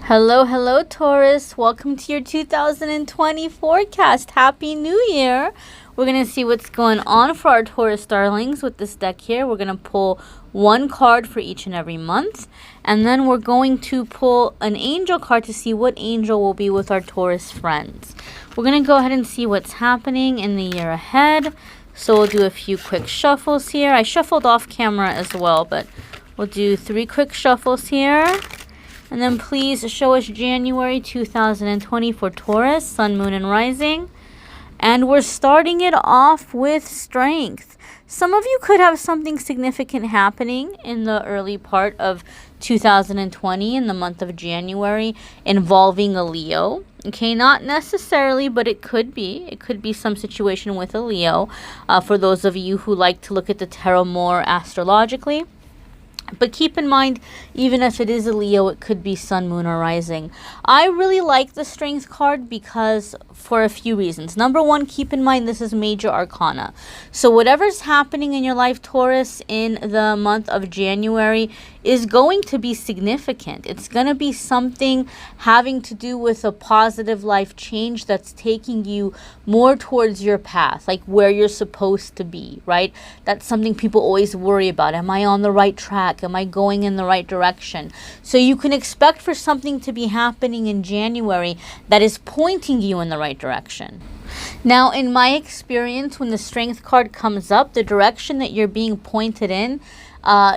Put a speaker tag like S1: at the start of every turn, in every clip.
S1: Hello, hello, Taurus. Welcome to your 2020 forecast. Happy New Year. We're going to see what's going on for our Taurus darlings with this deck here. We're going to pull one card for each and every month. And then we're going to pull an angel card to see what angel will be with our Taurus friends. We're going to go ahead and see what's happening in the year ahead. So we'll do a few quick shuffles here. I shuffled off camera as well, but we'll do 3 quick shuffles here. And then please show us January 2020 for Taurus, Sun, Moon, and Rising. And we're starting it off with strength. Some of you could have something significant happening in the early part of 2020 in the month of January involving a Leo. Okay, not necessarily, but it could be. It could be some situation with a Leo for those of you who like to look at the tarot more astrologically. But keep in mind, even if it is a Leo, it could be Sun, Moon, or Rising. I really like the Strength card because for a few reasons. Number one, keep in mind this is Major Arcana. So whatever's happening in your life, Taurus, in the month of January is going to be significant. It's going to be something having to do with a positive life change that's taking you more towards your path, like where you're supposed to be, right? That's something people always worry about. Am I on the right track? Am I going in the right direction? So you can expect for something to be happening in January that is pointing you in the right direction. Now, in my experience, when the Strength card comes up, the direction that you're being pointed in,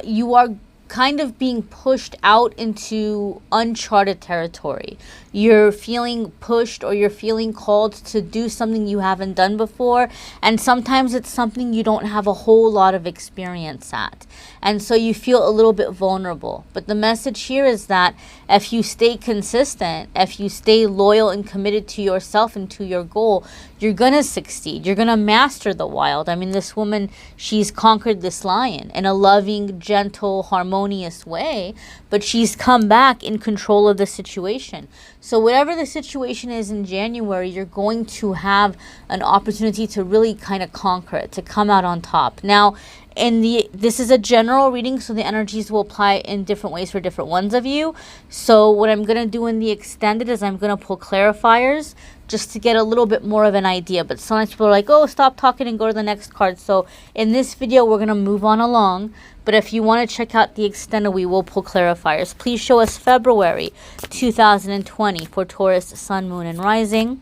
S1: you are kind of being pushed out into uncharted territory. You're feeling pushed or you're feeling called to do something you haven't done before, and sometimes it's something you don't have a whole lot of experience at, and so you feel a little bit vulnerable. But the message here is that if you stay consistent, if you stay loyal and committed to yourself and to your goal, you're gonna succeed. You're gonna master the wild. I mean, this woman, she's conquered this lion in a loving, gentle, harmonious way, but she's come back in control of the situation. So whatever the situation is in January, you're going to have an opportunity to really kind of conquer it, to come out on top. Now, this is a general reading, so the energies will apply in different ways for different ones of you. So what I'm going to do in the extended is I'm going to pull clarifiers just to get a little bit more of an idea. But sometimes people are like, oh, stop talking and go to the next card. So in this video, we're going to move on along. But if you want to check out the extended, we will pull clarifiers. Please show us February 2020 for Taurus, Sun, Moon, and Rising.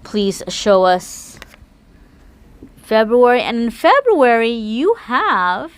S1: Please show us February. And in February, you have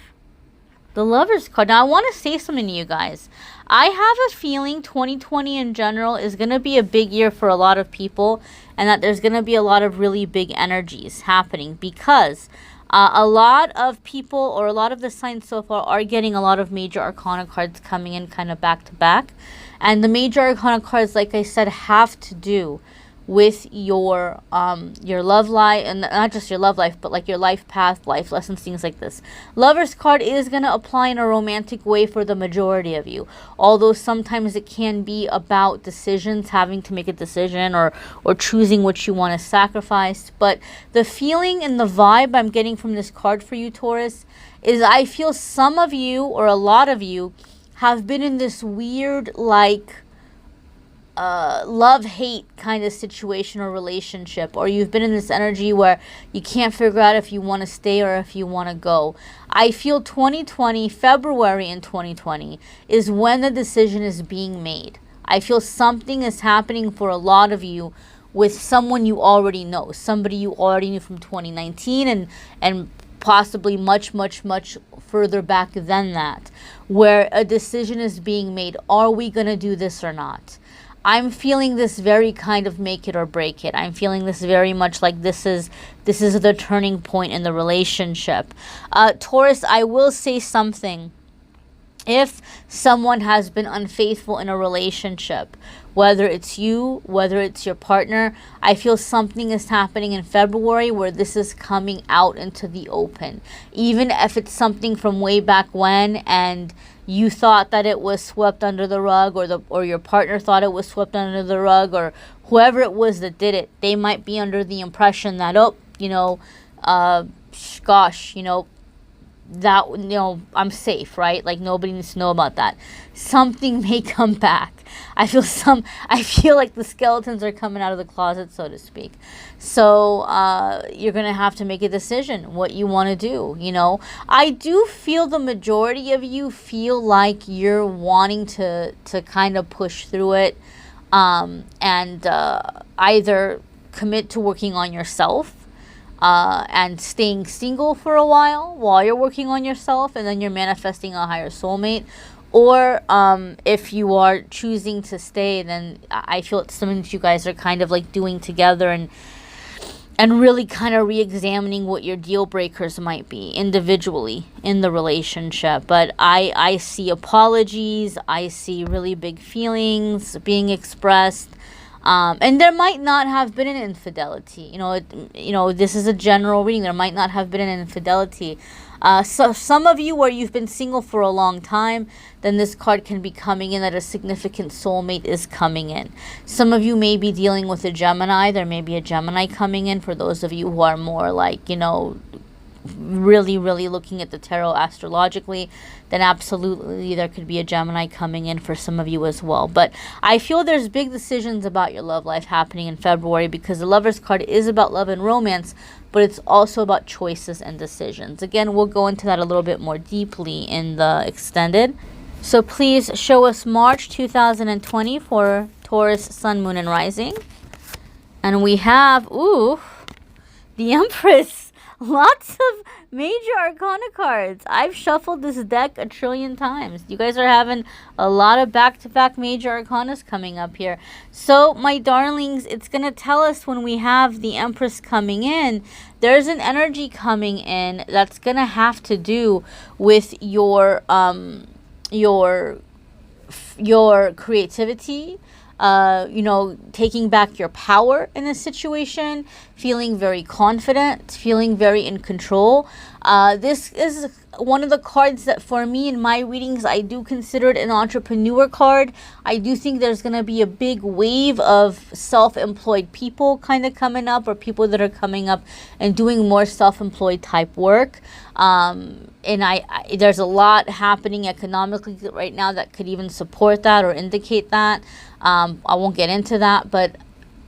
S1: the Lovers card. Now, I want to say something to you guys. I have a feeling 2020 in general is going to be a big year for a lot of people, and that there's going to be a lot of really big energies happening because a lot of people, or a lot of the signs so far, are getting a lot of Major Arcana cards coming in kind of back to back. And the Major Arcana cards, like I said, have to do with your love life, and not just your love life, but like your life path, life lessons, things like this. Lover's card is going to apply in a romantic way for the majority of you, although sometimes it can be about decisions, having to make a decision or choosing what you want to sacrifice. But the feeling and the vibe I'm getting from this card for you, Taurus, is I feel some of you, or a lot of you, have been in this weird like love-hate kind of situation or relationship, or you've been in this energy where you can't figure out if you want to stay or if you want to go. I feel 2020, February in 2020, is when the decision is being made. I feel something is happening for a lot of you with someone you already know, somebody you already knew from 2019 and possibly much, much, much further back than that, where a decision is being made. Are we going to do this or not? I'm feeling this very kind of make it or break it. I'm feeling this very much like this is the turning point in the relationship. Taurus, I will say something. If someone has been unfaithful in a relationship, whether it's you, whether it's your partner, I feel something is happening in February where this is coming out into the open. Even if it's something from way back when and you thought that it was swept under the rug, or your partner thought it was swept under the rug, or whoever it was that did it, they might be under the impression that, gosh, I'm safe, right? Like nobody needs to know about that. Something may come back. I feel like the skeletons are coming out of the closet, so to speak. So you're going to have to make a decision what you want to do. You know, I do feel the majority of you feel like you're wanting to kind of push through it, and either commit to working on yourself, and staying single for a while you're working on yourself, and then you're manifesting a higher soulmate. Or if you are choosing to stay, then I feel it's something that you guys are kind of like doing together, and really kind of re-examining what your deal breakers might be individually in the relationship. But I see apologies, I see really big feelings being expressed. And there might not have been an infidelity. You know, this is a general reading. There might not have been an infidelity. So some of you where you've been single for a long time, then this card can be coming in that a significant soulmate is coming in. Some of you may be dealing with a Gemini. There may be a Gemini coming in for those of you who are more like, you know, really looking at the tarot astrologically. Then absolutely there could be a Gemini coming in for some of you as well. But I feel there's big decisions about your love life happening in February, because the Lover's card is about love and romance, but it's also about choices and decisions. Again, we'll go into that a little bit more deeply in the extended. So please show us March 2020 for Taurus, Sun, Moon, and Rising. And we have, the Empress. Lots of major arcana cards. I've shuffled this deck a trillion times. You guys are having a lot of back-to-back major arcanas coming up here. So, my darlings, it's going to tell us when we have the Empress coming in, there's an energy coming in that's going to have to do with your creativity, you know, taking back your power in a situation, feeling very confident, feeling very in control. This is one of the cards that for me in my readings, I do consider it an entrepreneur card. I do think there's going to be a big wave of self-employed people kind of coming up, or people that are coming up and doing more self-employed type work. And there's a lot happening economically right now that could even support that or indicate that. I won't get into that, but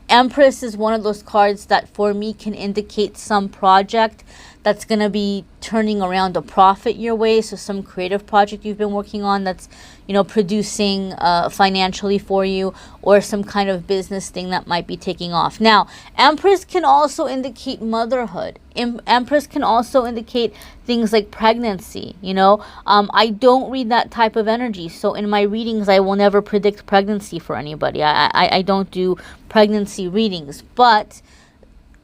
S1: Empress is one of those cards that for me can indicate some project that's going to be turning around a profit your way. So some creative project you've been working on that's, you know, producing financially for you, or some kind of business thing that might be taking off. Now, Empress can also indicate motherhood. Empress can also indicate things like pregnancy, you know. I don't read that type of energy. So in my readings, I will never predict pregnancy for anybody. I don't do pregnancy readings. But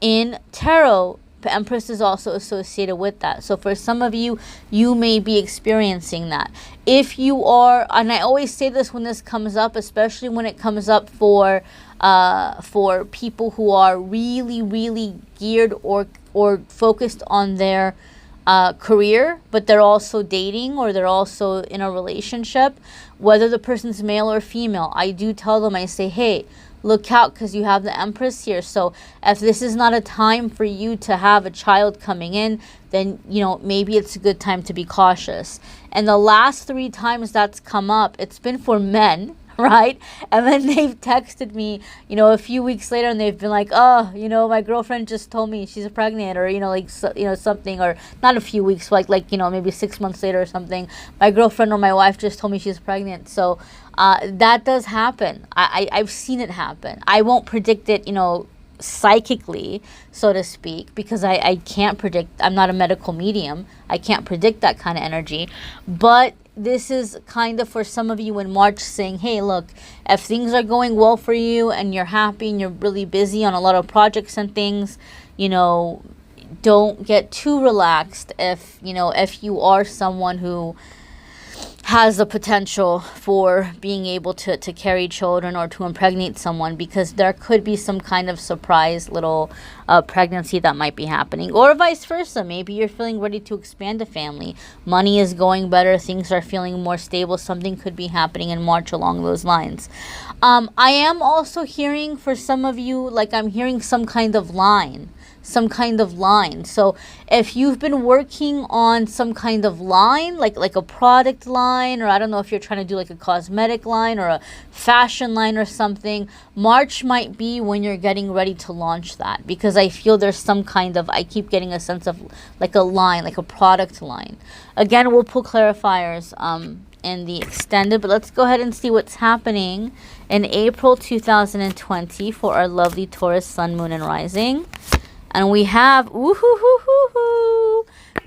S1: in tarot, the Empress is also associated with that. So for some of you, you may be experiencing that. If you are, and I always say this when this comes up, especially when it comes up for people who are really geared or focused on their career, but they're also dating, or they're also in a relationship, whether the person's male or female, I do tell them, I say, hey, look out, because you have the Empress here. So if this is not a time for you to have a child coming in, then, you know, maybe it's a good time to be cautious. And the last 3 times that's come up, it's been for men, right? And then they've texted me, you know, a few weeks later, and they've been like, oh, you know, my girlfriend just told me she's pregnant, or, you know, like, so, you know, something, or not a few weeks, like, you know, maybe 6 months later or something, my girlfriend or my wife just told me she's pregnant. So that does happen. I've seen it happen. I won't predict it, you know, psychically, so to speak, because I can't predict. I'm not a medical medium. I can't predict that kind of energy. But this is kind of for some of you in March, saying, hey, look, if things are going well for you and you're happy and you're really busy on a lot of projects and things, you know, don't get too relaxed if, you know, if you are someone who has the potential for being able to carry children or to impregnate someone, because there could be some kind of surprise little pregnancy that might be happening, or vice versa. Maybe you're feeling ready to expand a family. Money is going better. Things are feeling more stable. Something could be happening in March along those lines. I am also hearing for some of you, like I'm hearing some kind of line. some kind of line. So if you've been working on some kind of line, like a product line, or I don't know if you're trying to do like a cosmetic line or a fashion line or something, March might be when you're getting ready to launch that, because I feel there's some kind of, I keep getting a sense of like a line, like a product line. Again, we'll pull clarifiers in the extended, but let's go ahead and see what's happening in April 2020 for our lovely Taurus sun, moon, and rising. And we have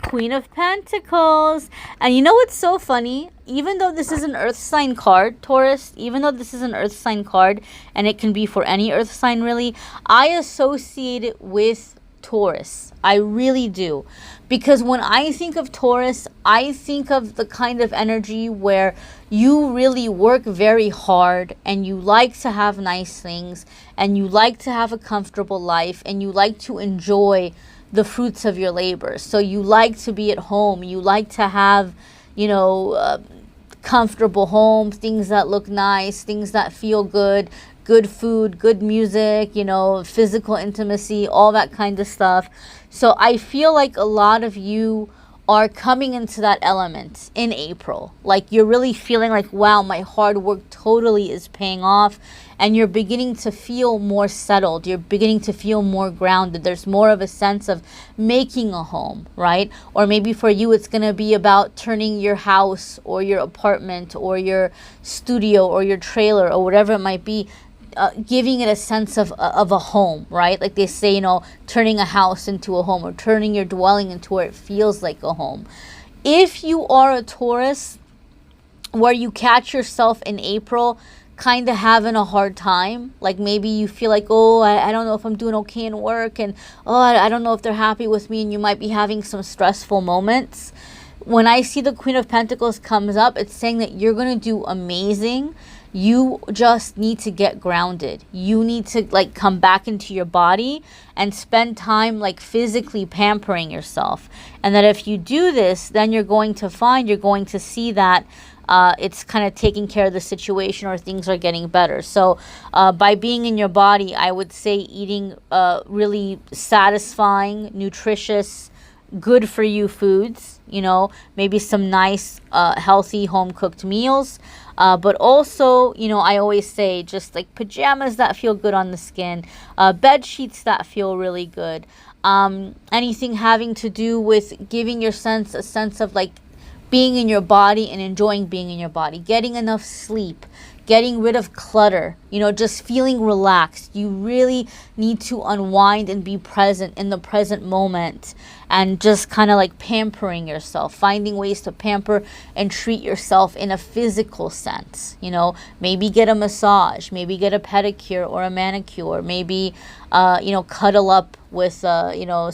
S1: Queen of Pentacles. And you know what's so funny? Even though this is an earth sign card, Taurus, even though this is an earth sign card, and it can be for any earth sign really, I associate it with Taurus. I really do. Because when I think of Taurus, I think of the kind of energy where you really work very hard and you like to have nice things and you like to have a comfortable life and you like to enjoy the fruits of your labor. So you like to be at home. You like to have, you know, comfortable home, things that look nice, things that feel good, good food, good music, you know, physical intimacy, all that kind of stuff. So I feel like a lot of you are coming into that element in April. Like you're really feeling like, wow, my hard work totally is paying off. And you're beginning to feel more settled. You're beginning to feel more grounded. There's more of a sense of making a home, right? Or maybe for you, it's going to be about turning your house or your apartment or your studio or your trailer or whatever it might be, giving it a sense of a home, right? Like they say, you know, turning a house into a home or turning your dwelling into where it feels like a home. If you are a Taurus where you catch yourself in April kind of having a hard time, like maybe you feel like, oh, I don't know if I'm doing okay in work, and oh, I don't know if they're happy with me, and you might be having some stressful moments. When I see the Queen of Pentacles comes up, it's saying that you're going to do amazing. You just need to get grounded. You need to like come back into your body and spend time like physically pampering yourself. And that if you do this, then you're going to see that it's kind of taking care of the situation, or things are getting better. So by being in your body, I would say eating really satisfying, nutritious, good for you foods, you know, maybe some nice healthy home cooked meals, but also, you know, I always say just like pajamas that feel good on the skin, bed sheets that feel really good, anything having to do with giving your sense a sense of like being in your body and enjoying being in your body, getting enough sleep, getting rid of clutter, you know, just feeling relaxed. You really need to unwind and be present in the present moment, and just kind of like pampering yourself, finding ways to pamper and treat yourself in a physical sense. You know, maybe get a massage, maybe get a pedicure or a manicure, maybe, you know, cuddle up with, you know,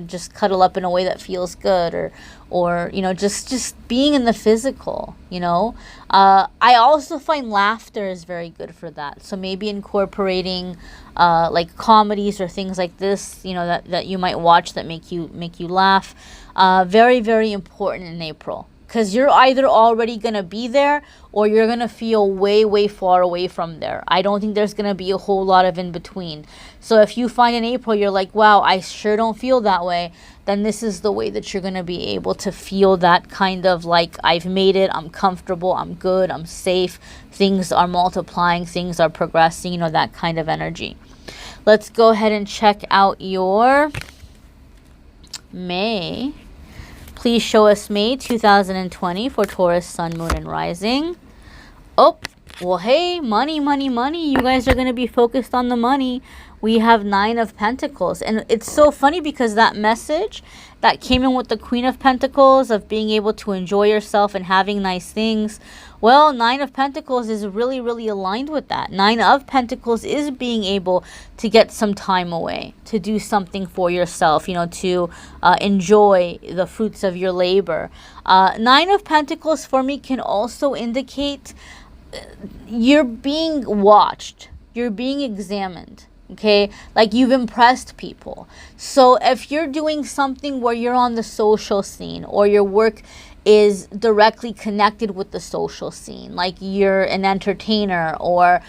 S1: just cuddle up in a way that feels good, or you know, just being in the physical, you know. I also find laughter is very good for that. So maybe incorporating like comedies or things like this, you know, that you might watch that make you laugh. Very, very important in April, because you're either already going to be there or you're going to feel way, way far away from there. I don't think there's going to be a whole lot of in between. So if you find in April you're like, wow, I sure don't feel that way, then this is the way that you're going to be able to feel that kind of like, I've made it, I'm comfortable, I'm good, I'm safe, things are multiplying, things are progressing, you know, that kind of energy. Let's go ahead and check out your May. Please show us May 2020 for Taurus, Sun, Moon, and Rising. Oh, well, hey, money, money, money. You guys are going to be focused on the money. We have 9 of Pentacles. And it's so funny because that message that came in with the Queen of Pentacles of being able to enjoy yourself and having nice things. Well, 9 of Pentacles is really, really aligned with that. 9 of Pentacles is being able to get some time away, to do something for yourself, you know, to enjoy the fruits of your labor. 9 of Pentacles for me can also indicate you're being watched, you're being examined. Okay, like you've impressed people. So if you're doing something where you're on the social scene, or your work is directly connected with the social scene. Like you're an entertainer, or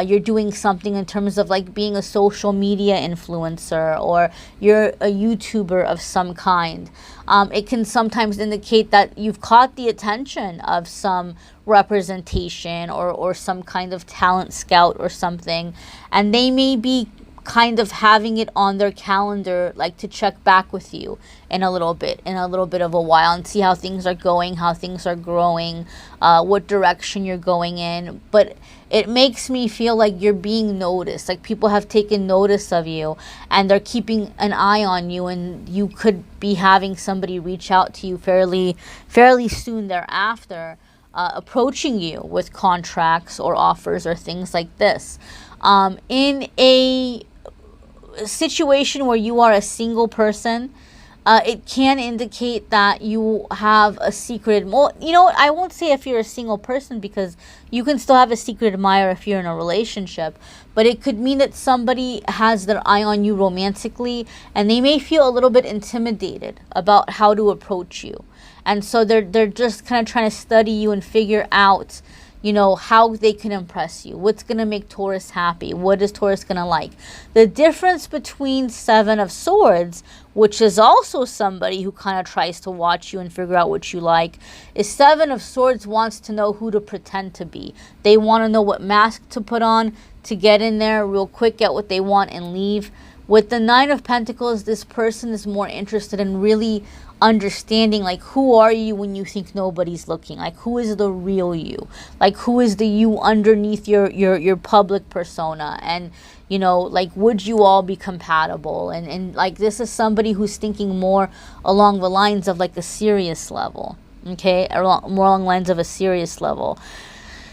S1: you're doing something in terms of like being a social media influencer, or you're a YouTuber of some kind. It can sometimes indicate that you've caught the attention of some representation, or some kind of talent scout or something, and they may be kind of having it on their calendar, like to check back with you in a little bit of a while, and see how things are going, how things are growing, what direction you're going in. But it makes me feel like you're being noticed, like people have taken notice of you and they're keeping an eye on you, and you could be having somebody reach out to you fairly soon thereafter, approaching you with contracts or offers or things like this. In a situation where you are a single person, it can indicate that you have a secret, well, you know what, I won't say if you're a single person, because you can still have a secret admirer if you're in a relationship, but it could mean that somebody has their eye on you romantically, and they may feel a little bit intimidated about how to approach you, and so they're just kind of trying to study you and figure out, you know, how they can impress you. What's going to make Taurus happy? What is Taurus going to like? The difference between Seven of Swords, which is also somebody who kind of tries to watch you and figure out what you like, is Seven of Swords wants to know who to pretend to be. They want to know what mask to put on to get in there real quick, get what they want, and leave. With the Nine of Pentacles, this person is more interested in really understanding, like, who are you when you think nobody's looking? Like, who is the real you? Like, who is the you underneath your public persona? And, you know, like, would you all be compatible? And like, this is somebody who's thinking more along the lines of like a serious level, okay? More along the lines of a serious level.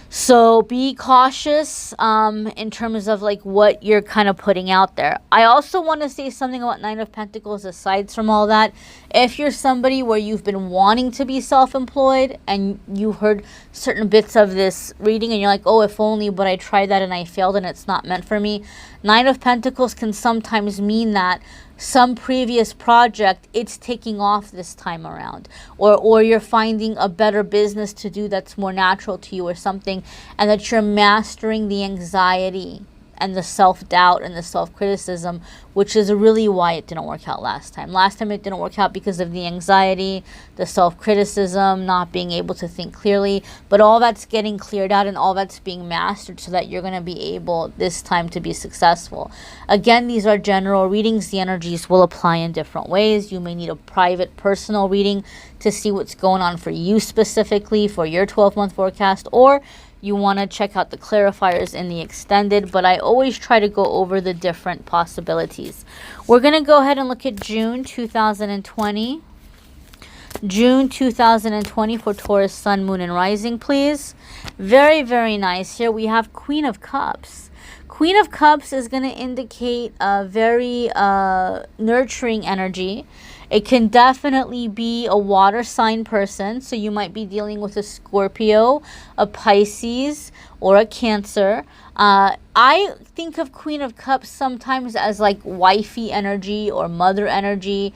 S1: So be cautious in terms of like what you're kind of putting out there. I also want to say something about Nine of Pentacles aside from all that. If you're somebody where you've been wanting to be self-employed and you heard certain bits of this reading and you're like, oh, if only, but I tried that and I failed and it's not meant for me. Nine of Pentacles can sometimes mean that some previous project, it's taking off this time around, or you're finding a better business to do that's more natural to you or something, and that you're mastering the anxiety and the self-doubt and the self-criticism, which is really why it didn't work out last time. Last time it didn't work out because of the anxiety, the self-criticism, not being able to think clearly, but all that's getting cleared out and all that's being mastered so that you're going to be able this time to be successful. Again, these are general readings. The energies will apply in different ways. You may need a private personal reading to see what's going on for you specifically for your 12-month forecast, or you want to check out the clarifiers in the extended, but I always try to go over the different possibilities. We're going to go ahead and look at June 2020. June 2020 for Taurus, Sun, Moon, and Rising, please. Very, very nice. Here we have Queen of Cups. Queen of Cups is going to indicate a very nurturing energy. It can definitely be a water sign person, so you might be dealing with a Scorpio, a Pisces, or a Cancer. I think of Queen of Cups sometimes as like wifey energy or mother energy.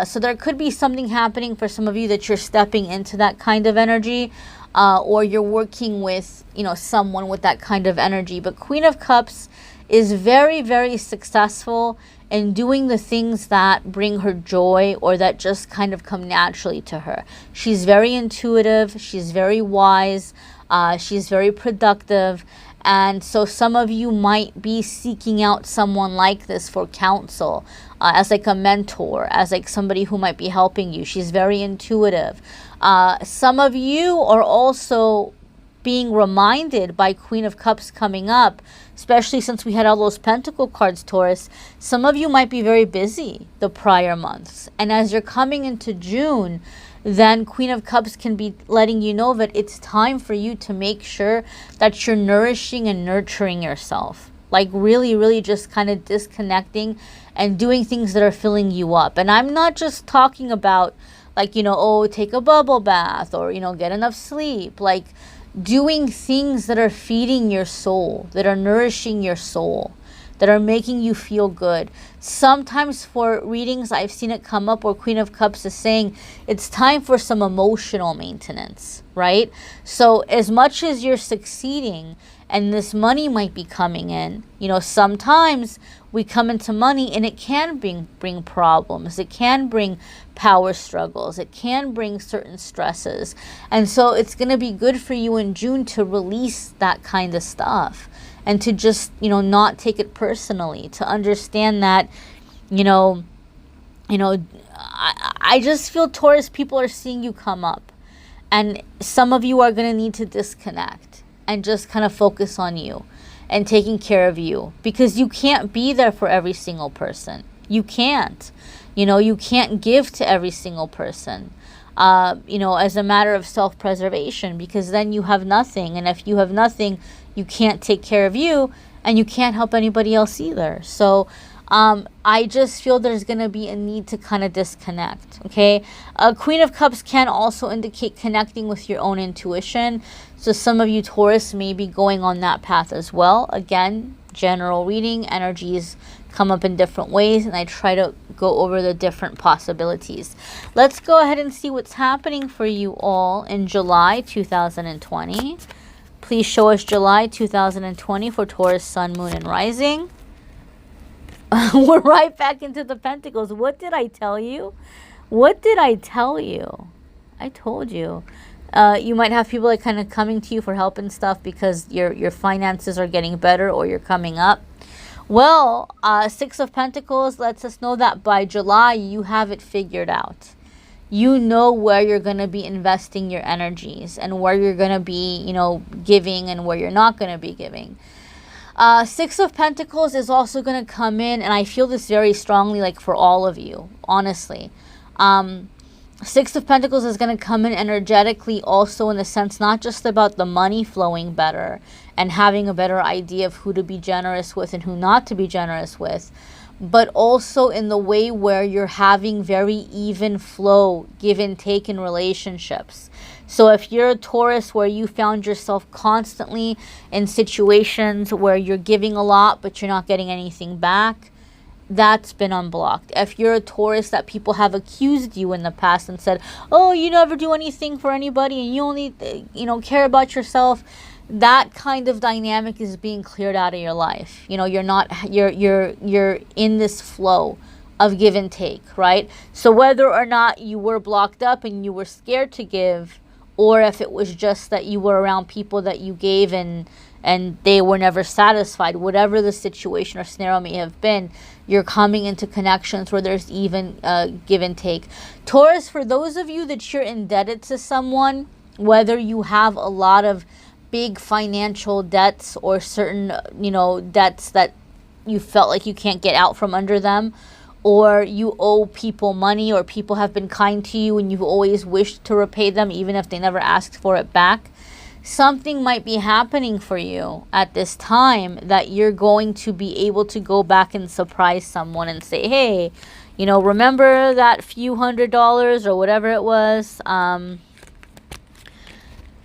S1: So there could be something happening for some of you that you're stepping into that kind of energy, or you're working with, you know, someone with that kind of energy. But Queen of Cups is very, very successful in doing the things that bring her joy or that just kind of come naturally to her. She's very intuitive. She's very wise. She's very productive. And so some of you might be seeking out someone like this for counsel, as like a mentor, as like somebody who might be helping you. She's very intuitive. Some of you are also being reminded by Queen of Cups coming up, especially since we had all those Pentacle cards, Taurus. Some of you might be very busy the prior months. And as you're coming into June, then Queen of Cups can be letting you know that it's time for you to make sure that you're nourishing and nurturing yourself. Like really, really just kind of disconnecting and doing things that are filling you up. And I'm not just talking about like, you know, oh, take a bubble bath or, you know, get enough sleep. Like doing things that are feeding your soul, that are nourishing your soul, that are making you feel good. Sometimes for readings, I've seen it come up where Queen of Cups is saying it's time for some emotional maintenance, right? So as much as you're succeeding and this money might be coming in, you know, sometimes we come into money and it can bring problems. It can bring power struggles. It can bring certain stresses. And so it's going to be good for you in June to release that kind of stuff and to just, you know, not take it personally, to understand that, I just feel, Taurus, people are seeing you come up, and some of you are going to need to disconnect and just kind of focus on you and taking care of you, because you can't be there for every single person. You can't. You can't give to every single person, as a matter of self-preservation, because then you have nothing. And if you have nothing, you can't take care of you, and you can't help anybody else either. So I just feel there's going to be a need to kind of disconnect, okay? Queen of Cups can also indicate connecting with your own intuition. So some of you, Taurus, may be going on that path as well. Again, general reading, energies come up in different ways, and I try to go over the different possibilities. Let's go ahead and see what's happening for you all in July 2020. Please show us July 2020 for Taurus, Sun, Moon, and Rising. We're right back into the Pentacles. What did I tell you? What did I tell you? I told you. You might have people like kind of coming to you for help and stuff because your finances are getting better or you're coming up. Well, Six of Pentacles lets us know that by July, you have it figured out. You know where you're going to be investing your energies and where you're going to be, giving and where you're not going to be giving. Six of Pentacles is also going to come in, and I feel this very strongly, like for all of you, honestly. Six of Pentacles is going to come in energetically also in the sense not just about the money flowing better and having a better idea of who to be generous with and who not to be generous with, but also in the way where you're having very even flow, give and take in relationships. So if you're a Taurus where you found yourself constantly in situations where you're giving a lot but you're not getting anything back, that's been unblocked. If you're a Taurus that people have accused you in the past and said, oh, you never do anything for anybody and you only, care about yourself, that kind of dynamic is being cleared out of your life. You're in this flow of give and take, right? So whether or not you were blocked up and you were scared to give, or if it was just that you were around people that you gave and they were never satisfied, whatever the situation or scenario may have been, you're coming into connections where there's even give and take. Taurus, for those of you that you're indebted to someone, whether you have a lot of big financial debts or certain, debts that you felt like you can't get out from under them, or you owe people money, or people have been kind to you and you've always wished to repay them even if they never asked for it back, something might be happening for you at this time that you're going to be able to go back and surprise someone and say, hey, remember that few $100s or whatever it was?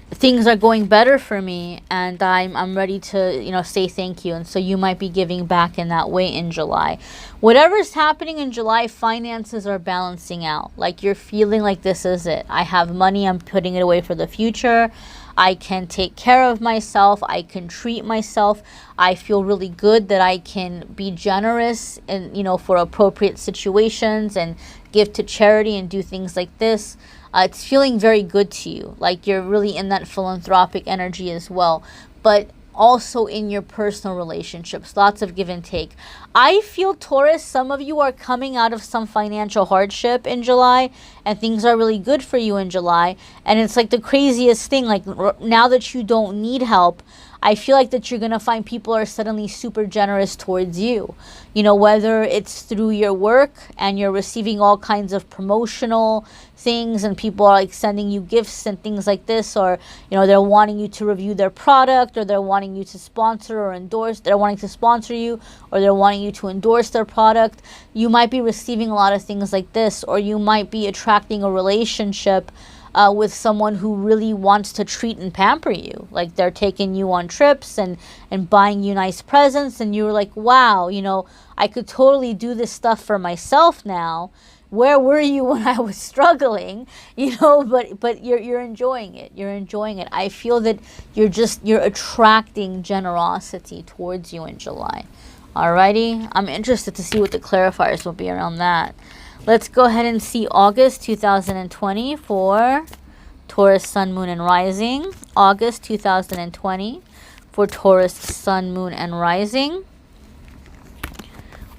S1: Things are going better for me and I'm ready to, say thank you. And so you might be giving back in that way in July. Whatever's happening in July, finances are balancing out. Like you're feeling like this is it. I have money. I'm putting it away for the future. I can take care of myself. I can treat myself. I feel really good that I can be generous and, for appropriate situations and give to charity and do things like this. It's feeling very good to you. Like you're really in that philanthropic energy as well. But also in your personal relationships, lots of give and take. I feel, Taurus, some of you are coming out of some financial hardship in July and things are really good for you in July. And it's like the craziest thing, like now that you don't need help, I feel like that you're going to find people are suddenly super generous towards you. Whether it's through your work and you're receiving all kinds of promotional things and people are like sending you gifts and things like this, or, they're wanting you to review their product, or they're wanting you to sponsor or endorse, they're wanting to sponsor you, or they're wanting you to endorse their product. You might be receiving a lot of things like this, or you might be attracting a relationship with someone who really wants to treat and pamper you. Like they're taking you on trips and buying you nice presents, and you're like, wow, you know, I could totally do this stuff for myself now. Where were you when I was struggling? You know, but you're enjoying it. You're enjoying it. I feel that you're attracting generosity towards you in July. Alrighty, I'm interested to see what the clarifiers will be around that. Let's go ahead and see August 2020 for Taurus, Sun, Moon, and Rising. August 2020 for Taurus, Sun, Moon, and Rising.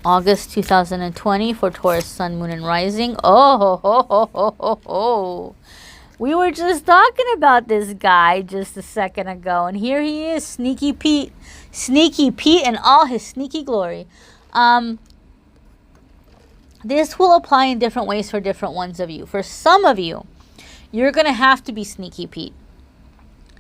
S1: August 2020 for Taurus, Sun, Moon, and Rising. Oh. We were just talking about this guy just a second ago, and here he is, Sneaky Pete in all his sneaky glory. This will apply in different ways for different ones of you. For some of you, you're going to have to be Sneaky Pete.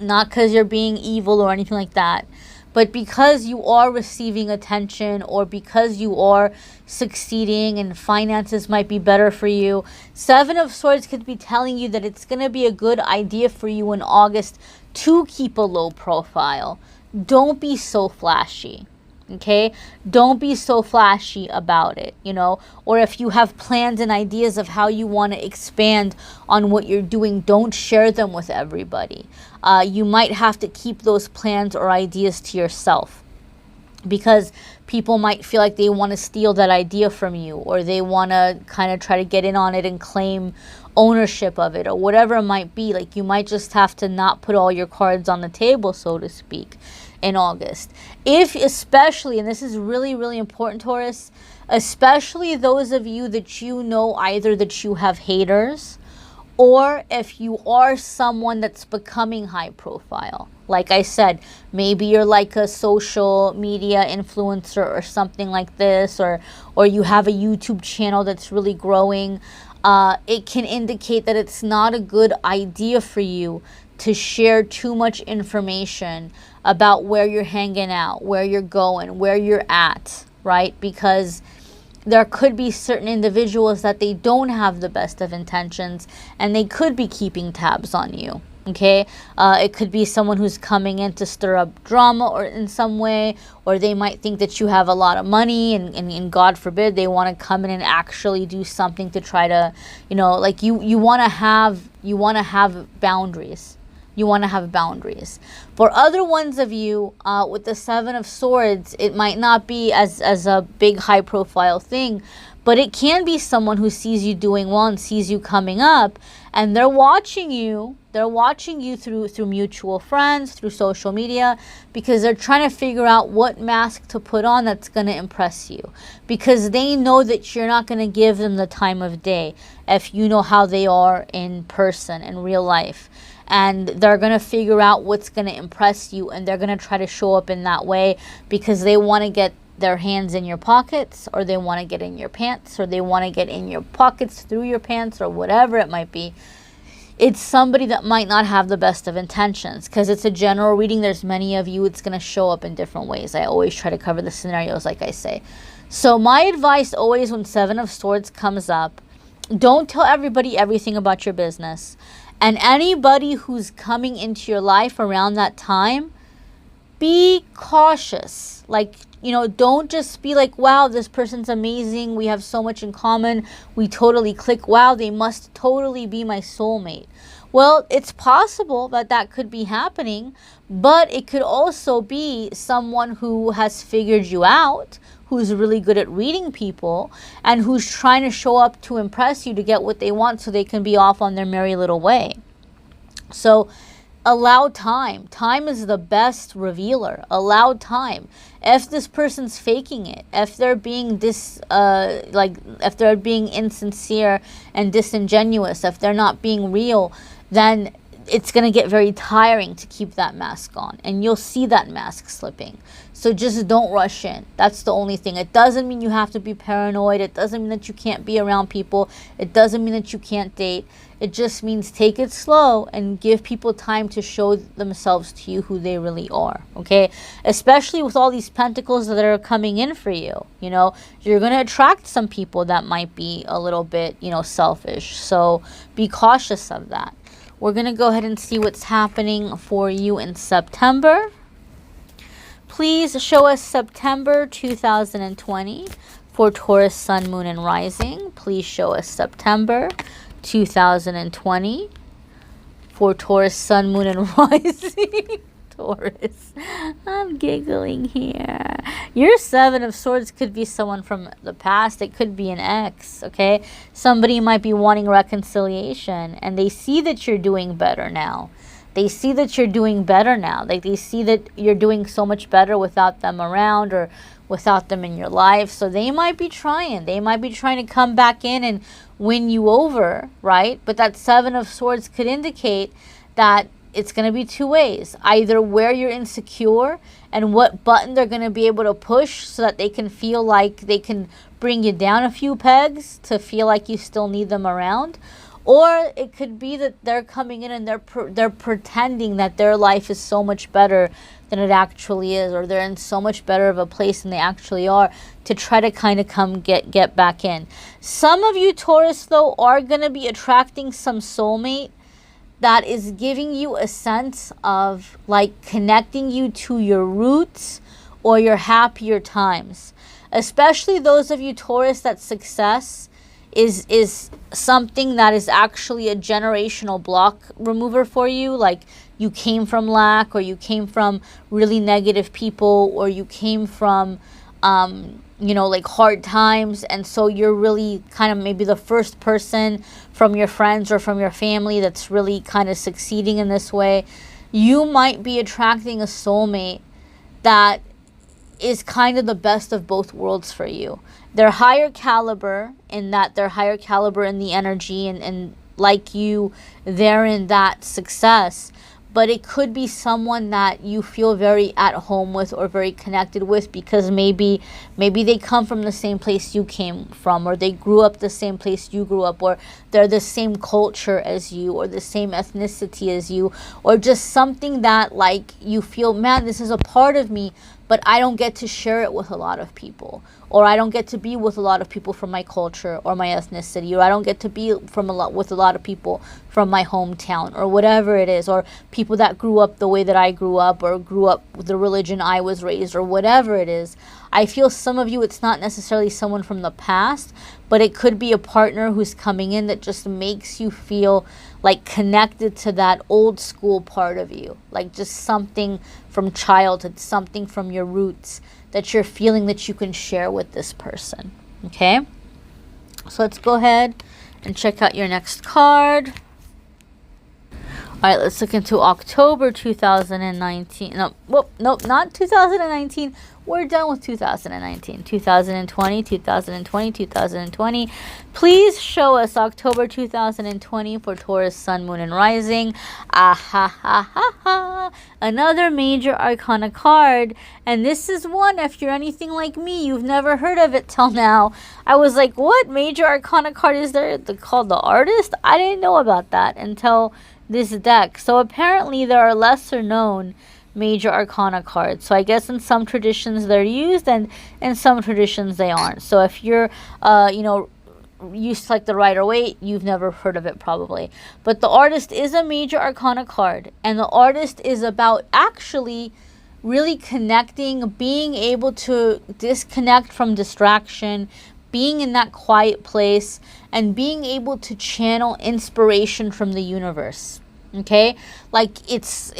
S1: Not because you're being evil or anything like that, but because you are receiving attention, or because you are succeeding and finances might be better for you. Seven of Swords could be telling you that it's going to be a good idea for you in August to keep a low profile. Don't be so flashy. Okay, don't be so flashy about it, you know, or if you have plans and ideas of how you want to expand on what you're doing, don't share them with everybody. You might have to keep those plans or ideas to yourself, because people might feel like they want to steal that idea from you, or they want to kind of try to get in on it and claim ownership of it, or whatever it might be. Like, you might just have to not put all your cards on the table, so to speak, in August. If especially, and this is really, really important, Taurus, especially those of you that you know either that you have haters, or if you are someone that's becoming high profile. Like I said, maybe you're like a social media influencer or something like this, or you have a YouTube channel that's really growing. It can indicate that it's not a good idea for you to share too much information about where you're hanging out, where you're going, where you're at, right? Because there could be certain individuals that they don't have the best of intentions, and they could be keeping tabs on you. Okay, it could be someone who's coming in to stir up drama or in some way, or they might think that you have a lot of money, and God forbid they want to come in and actually do something to try to, you know, like you want to have boundaries. You want to have boundaries. For other ones of you, with the Seven of Swords, it might not be as a big high profile thing, but it can be someone who sees you doing well and sees you coming up, and they're watching you. They're watching you through mutual friends, through social media, because they're trying to figure out what mask to put on that's going to impress you, because they know that you're not going to give them the time of day if you know how they are in person, in real life. And they're going to figure out what's going to impress you, and they're going to try to show up in that way because they want to get their hands in your pockets, or they want to get in your pants, or they want to get in your pockets through your pants, or whatever it might be. It's somebody that might not have the best of intentions, because it's a general reading. There's many of you. It's going to show up in different ways. I always try to cover the scenarios, like I say. So my advice always when Seven of Swords comes up, don't tell everybody everything about your business. And anybody who's coming into your life around that time, be cautious. Like, you know, don't just be like, wow, this person's amazing. We have so much in common. We totally click. Wow, they must totally be my soulmate. Well, it's possible that that could be happening, but it could also be someone who has figured you out, who's really good at reading people, and who's trying to show up to impress you, to get what they want so they can be off on their merry little way. So allow time. Time is the best revealer. Allow time. If this person's faking it, if they're being if they're being insincere and disingenuous, if they're not being real, then it's going to get very tiring to keep that mask on, and you'll see that mask slipping. So just don't rush in. That's the only thing. It doesn't mean you have to be paranoid. It doesn't mean that you can't be around people. It doesn't mean that you can't date. It just means take it slow and give people time to show themselves to you who they really are, okay? Especially with all these pentacles that are coming in for you, you know, you're going to attract some people that might be a little bit, you know, selfish. So be cautious of that. We're going to go ahead and see what's happening for you in September. Please show us September 2020 for Taurus, Sun, Moon, and Rising. Please show us September 2020 for Taurus, Sun, Moon, and Rising. Taurus. I'm giggling here. Your Seven of Swords could be someone from the past. It could be an ex, okay? Somebody might be wanting reconciliation, and they see that you're doing better now. They see that you're doing better now. Like, they see that you're doing so much better without them around or without them in your life. So they might be trying. They might be trying to come back in and win you over, right? But that Seven of Swords could indicate that it's going to be two ways. Either where you're insecure and what button they're going to be able to push so that they can feel like they can bring you down a few pegs to feel like you still need them around. Or it could be that they're coming in and they're pretending that their life is so much better than it actually is, or they're in so much better of a place than they actually are, to try to kind of come get back in. Some of you Taurus, though, are going to be attracting some soulmate that is giving you a sense of like connecting you to your roots or your happier times. Especially those of you Taurus that success is something that is actually a generational block remover for you. Like, you came from lack, or you came from really negative people, or you came from you know, like hard times, and so you're really kind of maybe the first person from your friends or from your family that's really kind of succeeding in this way. You might be attracting a soulmate that is kind of the best of both worlds for you. They're higher caliber in that they're higher caliber in the energy, and like you, they're in that success. But it could be someone that you feel very at home with or very connected with, because maybe they come from the same place you came from, or they grew up the same place you grew up, or they're the same culture as you, or the same ethnicity as you, or just something that like you feel, man, this is a part of me, but I don't get to share it with a lot of people, or I don't get to be with a lot of people from my culture or my ethnicity, or I don't get to be with a lot of people from my hometown, or whatever it is, or people that grew up the way that I grew up, or grew up with the religion I was raised, or whatever it is. I feel some of you, it's not necessarily someone from the past, but it could be a partner who's coming in that just makes you feel like connected to that old school part of you, like just something from childhood, something from your roots that you're feeling that you can share with this person. Okay, so let's go ahead and check out your next card. All right, let's look into October 2019. Nope, not 2019. We're done with 2019. 2020, 2020, 2020. Please show us October 2020 for Taurus, Sun, Moon, and Rising. Another major arcana card. And this is one, if you're anything like me, you've never heard of it till now. I was like, what major arcana card is there called the Artist? I didn't know about that until this deck. So apparently there are lesser known major arcana cards. So I guess in some traditions they're used, and in some traditions they aren't. So if you're you know, used to like the Rider-Waite, you've never heard of it probably. But the Artist is a major arcana card, and the Artist is about actually really connecting, being able to disconnect from distraction, being in that quiet place, and being able to channel inspiration from the universe. Okay, like it's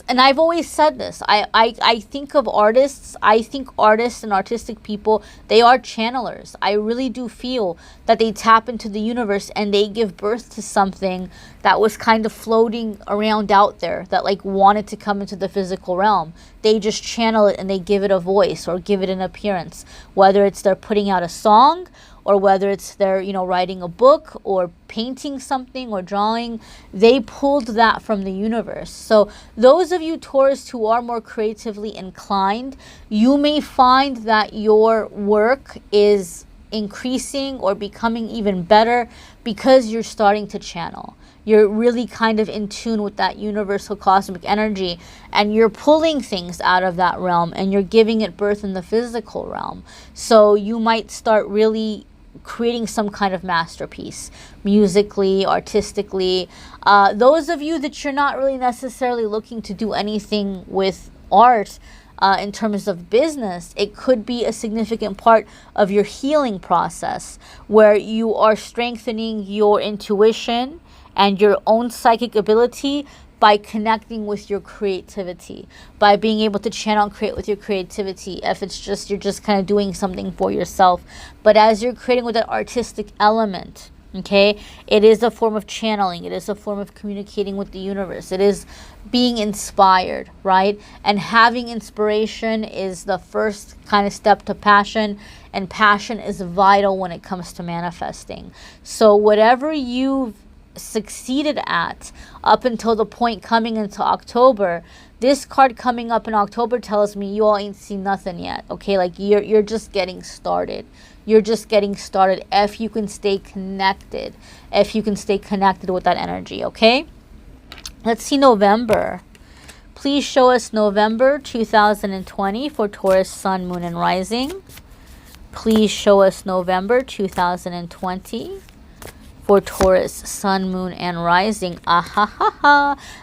S1: and I've always said this, I think of artists, I think artists and artistic people, they are channelers. I really do feel that they tap into the universe and they give birth to something that was kind of floating around out there that like wanted to come into the physical realm. They just channel it and they give it a voice or give it an appearance, whether it's they're putting out a song, or whether it's they're, you know, writing a book or painting something or drawing. They pulled that from the universe. So those of you Taurus who are more creatively inclined, you may find that your work is increasing or becoming even better because you're starting to channel. You're really kind of in tune with that universal cosmic energy, and you're pulling things out of that realm and you're giving it birth in the physical realm. So you might start really creating some kind of masterpiece, musically, artistically. Those of you that you're not really necessarily looking to do anything with art, in terms of business, it could be a significant part of your healing process where you are strengthening your intuition and your own psychic ability by connecting with your creativity, by being able to channel and create with your creativity. If it's just, you're just kind of doing something for yourself, but as you're creating with that artistic element, okay, it is a form of channeling. It is a form of communicating with the universe. It is being inspired, right? And having inspiration is the first kind of step to passion, and passion is vital when it comes to manifesting. So whatever you've succeeded at up until the point coming into October, this card coming up in October tells me you all ain't seen nothing yet, okay? Like you're just getting started. You're just getting started if you can stay connected, if you can stay connected with that energy, okay? Let's see November. Please show us November 2020 for Taurus, Sun, Moon, and Rising. Please show us November 2020 for Taurus, Sun, Moon, and Rising.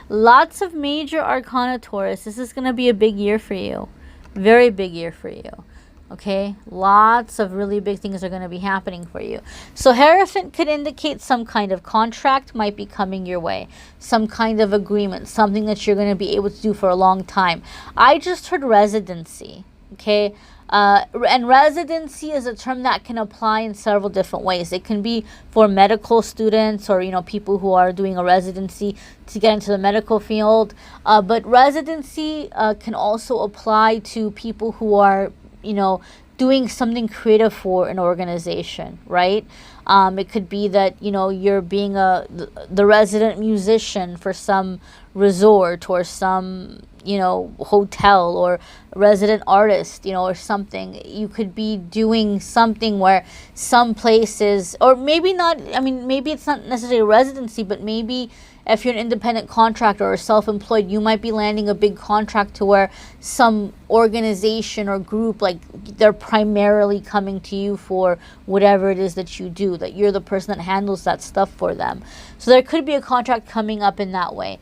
S1: Lots of major arcana, Taurus. This is going to be a big year for you. Very big year for you. Okay, lots of really big things are going to be happening for you. So Hierophant could indicate some kind of contract might be coming your way, some kind of agreement, something that you're going to be able to do for a long time. I just heard residency, okay? And residency is a term that can apply in several different ways. It can be for medical students or, you know, people who are doing a residency to get into the medical field. But residency can also apply to people who are, you know, doing something creative for an organization, right? It could be that, you know, you're being the resident musician for some resort or some, you know, hotel, or resident artist, you know, or something. You could be doing something where some places, or maybe not, I mean, maybe it's not necessarily a residency, but maybe if you're an independent contractor or self-employed, you might be landing a big contract to where some organization or group, like they're primarily coming to you for whatever it is that you do, that you're the person that handles that stuff for them. So there could be a contract coming up in that way.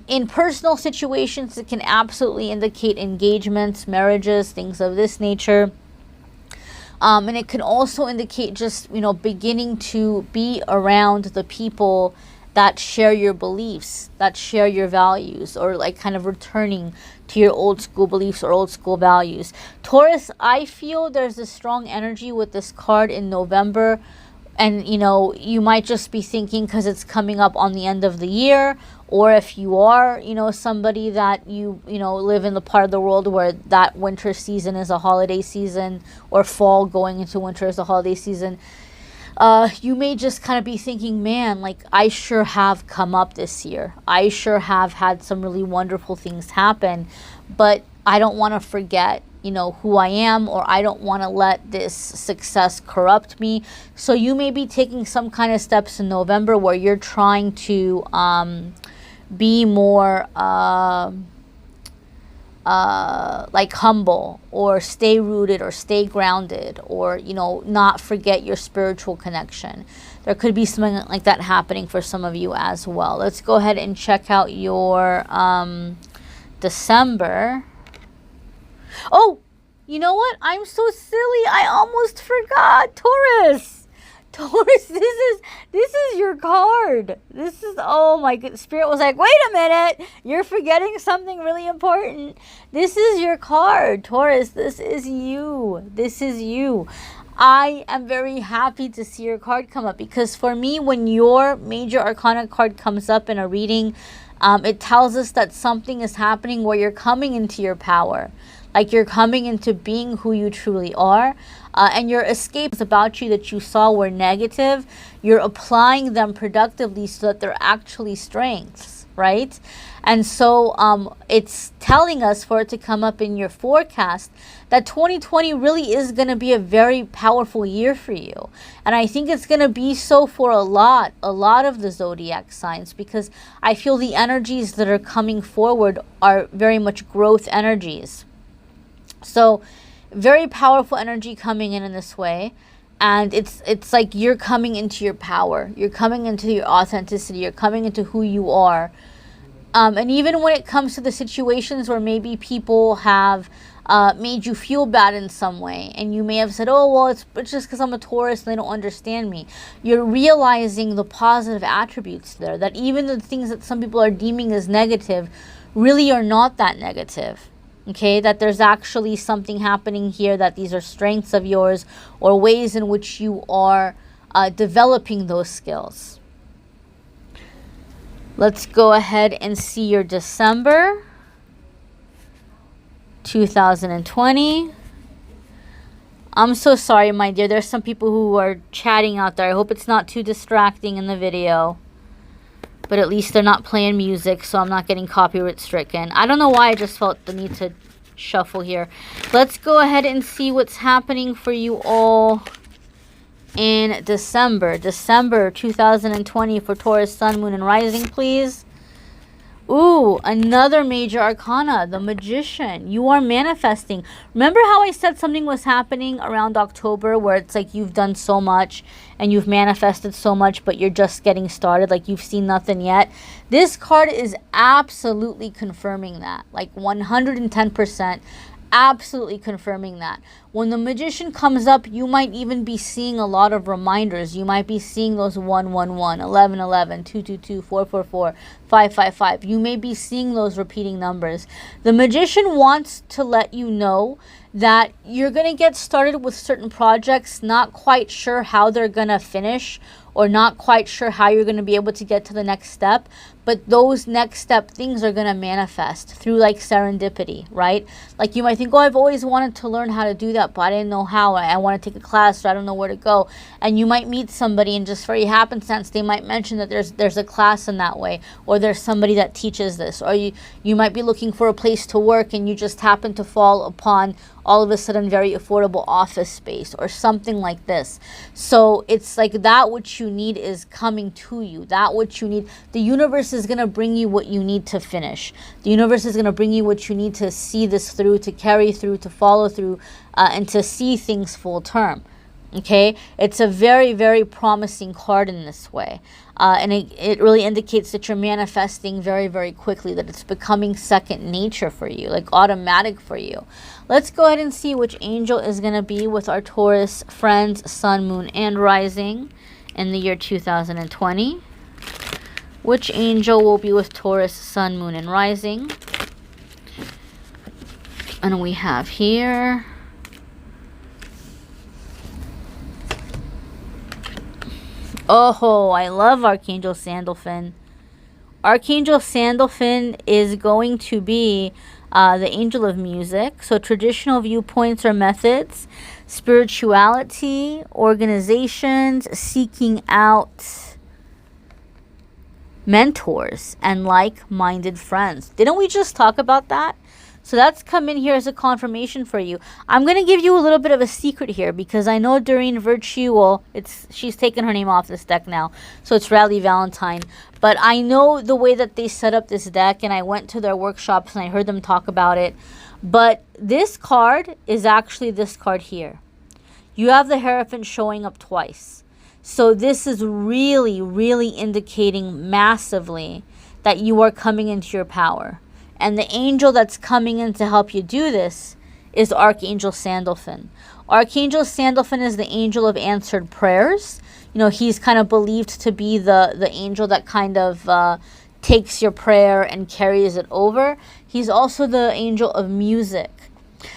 S1: In personal situations, it can absolutely indicate engagements, marriages, things of this nature. And it can also indicate just, you know, beginning to be around the people that share your beliefs, that share your values, or like kind of returning to your old school beliefs or old school values. Taurus, I feel there's a strong energy with this card in November. And, you know, you might just be thinking because it's coming up on the end of the year, or if you are, you know, somebody that you know, live in the part of the world where that winter season is a holiday season, or fall going into winter is a holiday season, you may just kind of be thinking, man, like I sure have come up this year. I sure have had some really wonderful things happen, but I don't want to forget, you know, who I am, or I don't want to let this success corrupt me. So you may be taking some kind of steps in November where you're trying to be more like humble, or stay rooted, or stay grounded, or, you know, not forget your spiritual connection. There could be something like that happening for some of you as well. Let's go ahead and check out your December. Oh, you know what? I'm so silly. I almost forgot. Taurus. Taurus, this is your card. This is, oh my good, Spirit was like, wait a minute, you're forgetting something really important. This is your card, Taurus. This is you. This is you. I am very happy to see your card come up, because for me, when your major arcana card comes up in a reading, it tells us that something is happening where you're coming into your power. Like you're coming into being who you truly are, and your escapes about you that you saw were negative, you're applying them productively so that they're actually strengths, right? And so it's telling us, for it to come up in your forecast, that 2020 really is going to be a very powerful year for you. And I think it's going to be so for a lot of the zodiac signs, because I feel the energies that are coming forward are very much growth energies. So very powerful energy coming in this way. And it's like you're coming into your power. You're coming into your authenticity. You're coming into who you are. And even when it comes to the situations where maybe people have made you feel bad in some way, and you may have said, oh, well, it's just because I'm a Taurus and they don't understand me. You're realizing the positive attributes there, that even the things that some people are deeming as negative really are not that negative. Okay, that there's actually something happening here, that these are strengths of yours or ways in which you are developing those skills. Let's go ahead and see your December 2020. I'm so sorry, my dear. There's some people who are chatting out there. I hope it's not too distracting in the video. But at least they're not playing music, so I'm not getting copyright stricken. I don't know why I just felt the need to shuffle here. Let's go ahead and see what's happening for you all in December. December 2020 for Taurus, Sun, Moon, and Rising, please. Ooh, another major arcana, the Magician. You are manifesting. Remember how I said something was happening around October where it's like you've done so much and you've manifested so much, but you're just getting started, like you've seen nothing yet? This card is absolutely confirming that, like 110%. Absolutely confirming that. When the Magician comes up, you might even be seeing a lot of reminders. You might be seeing those 111, 1111, 222, 444, 555. You may be seeing those repeating numbers. The Magician wants to let you know that you're going to get started with certain projects, not quite sure how they're going to finish, or not quite sure how you're going to be able to get to the next step, but those next step things are going to manifest through like serendipity, right? Like you might think, oh, I've always wanted to learn how to do that, but I didn't know how. I want to take a class, so I don't know where to go. And you might meet somebody, and just for happenstance, they might mention that there's a class in that way, or there's somebody that teaches this, or you might be looking for a place to work, and you just happen to fall upon all of a sudden very affordable office space or something like this. So it's like that which you need is coming to you. That what you need. The universe is going to bring you what you need to finish. The universe is going to bring you what you need to see this through, to carry through, to follow through, and to see things full term. Okay, it's a very, very promising card in this way. And it really indicates that you're manifesting very, very quickly, that it's becoming second nature for you, like automatic for you. Let's go ahead and see which angel is going to be with our Taurus friends, Sun, Moon, and Rising in the year 2020. Which angel will be with Taurus, Sun, Moon, and Rising? And we have here... Oh, I love Archangel Sandalphon. Archangel Sandalphon is going to be the angel of music. So traditional viewpoints or methods, spirituality, organizations, seeking out mentors and like-minded friends. Didn't we just talk about that? So that's come in here as a confirmation for you. I'm going to give you a little bit of a secret here, because I know Doreen Virtue, well, she's taken her name off this deck now, so it's Rally Valentine. But I know the way that they set up this deck, and I went to their workshops and I heard them talk about it. But this card is actually this card here. You have the Hierophant showing up twice. So this is really, really indicating massively that you are coming into your power. And the angel that's coming in to help you do this is Archangel Sandalphon. Archangel Sandalphon is the angel of answered prayers. You know, he's kind of believed to be the angel that kind of takes your prayer and carries it over. He's also the angel of music.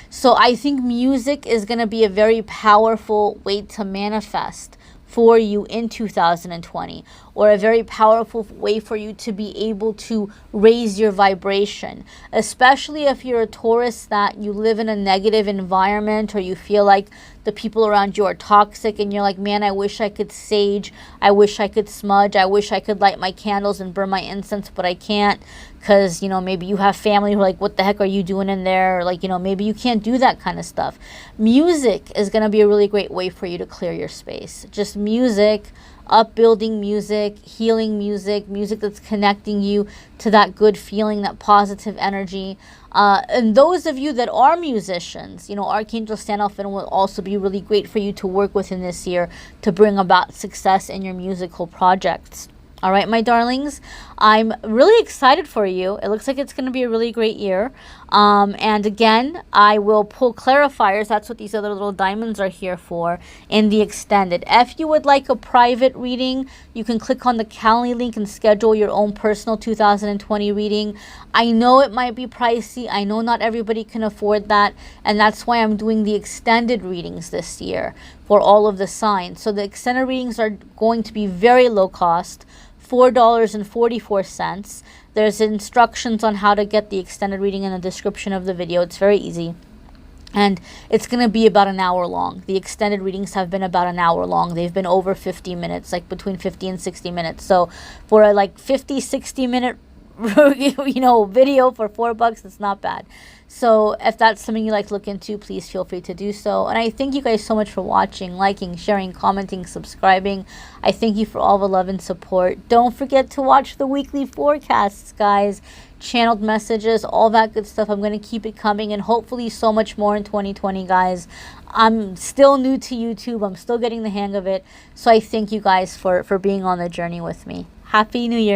S1: So I think music is going to be a very powerful way to manifest for you in 2020, or a very powerful way for you to be able to raise your vibration, especially if you're a Taurus that you live in a negative environment, or you feel like the people around you are toxic and you're like, man, I wish I could sage, I wish I could smudge, I wish I could light my candles and burn my incense, but I can't, because, you know, maybe you have family who are like, what the heck are you doing in there? Or like, you know, maybe you can't do that kind of stuff. Music is going to be a really great way for you to clear your space. Just music, upbuilding music, healing music, music that's connecting you to that good feeling, that positive energy. And those of you that are musicians, you know, Archangel Standoffin will also be really great for you to work with in this year to bring about success in your musical projects. All right, my darlings, I'm really excited for you. It looks like it's going to be a really great year. And again, I will pull clarifiers. That's what these other little diamonds are here for in the extended. If you would like a private reading, you can click on the Calendly link and schedule your own personal 2020 reading. I know it might be pricey. I know not everybody can afford that. And that's why I'm doing the extended readings this year for all of the signs. So the extended readings are going to be very low cost. $4.44. There's instructions on how to get the extended reading in the description of the video. It's very easy. And it's going to be about an hour long. The extended readings have been about an hour long. They've been over 50 minutes, like between 50 and 60 minutes. So for a like 50, 60 minute video for $4, it's not bad. So if that's something you like to look into, please feel free to do so. And I thank you guys so much for watching, liking, sharing, commenting, subscribing. I thank you for all the love and support. Don't forget to watch the weekly forecasts, guys. Channeled messages, all that good stuff. I'm going to keep it coming, and hopefully so much more in 2020, guys. I'm still new to YouTube. I'm still getting the hang of it. So I thank you guys for being on the journey with me. Happy New Year.